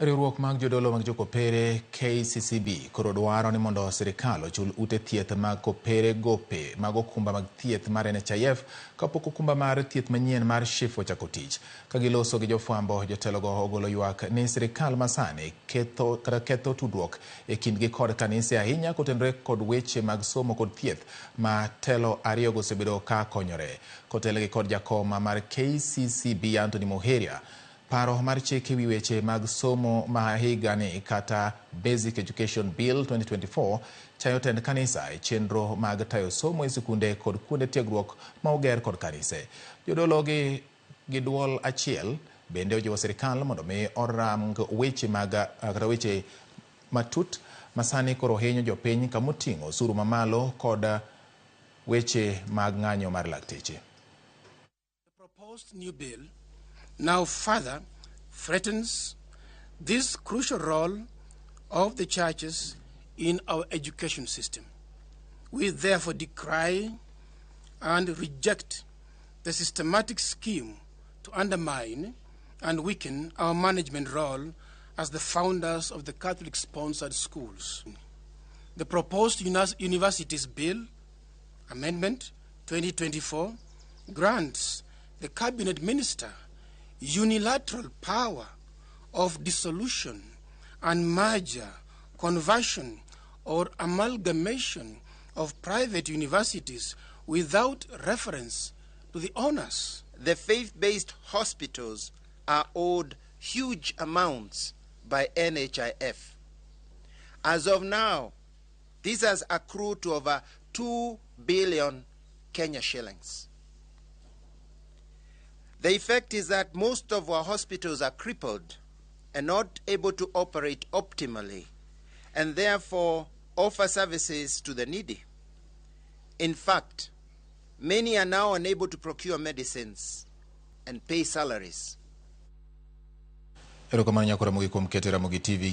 Riwruok mag Jodolo mag Jokopere KCCB koro dwaro ni mondo sirkal ochul ute thieth mag kopere gope mag okumba mag thieth mar NHIF kapok okumba mar thieth manyien mar NHIF ochako tich. Ka giloso gi jofwambo, jotelogo ogolo ywak ni sirkal masani ketho tudruok e kindgi kod kanise ahinya kotenore kod weche mag somo kod thieth ma telo ariyogo osebedo ka konyore. Kotelgi kod jakoma mar KCCB Anthony Moheria paro mar chike wi weche mag somo ma higani kata Basic Education Bill 2024 chayo tend kanisa e chenro mag tayo somo e sikunde kod kuonde tiegruok ma oger kod kanise. Jodolo gi duol achiel bende ojiwo sirkal mondo mi orang weche mag weche matut masani koro hinyo jopiny kamoting'o osuru mamalo kod weche mag ng'anyo mar lakteche. The proposed new bill now further threatens this crucial role of the churches in our education system. We therefore decry and reject the systematic scheme to undermine and weaken our management role as the founders of the Catholic-sponsored schools. The proposed Universities Bill, Amendment 2024, grants the Cabinet Minister unilateral power of dissolution and merger, conversion, or amalgamation of private universities without reference to the owners. The faith-based hospitals are owed huge amounts by NHIF. As of now, this has accrued to over 2 billion Kenya shillings. The effect is that most of our hospitals are crippled and not able to operate optimally and therefore offer services to the needy. In fact, many are now unable to procure medicines and pay salaries. Erokamano nyakora Ramogi kuom keto Ramogi TV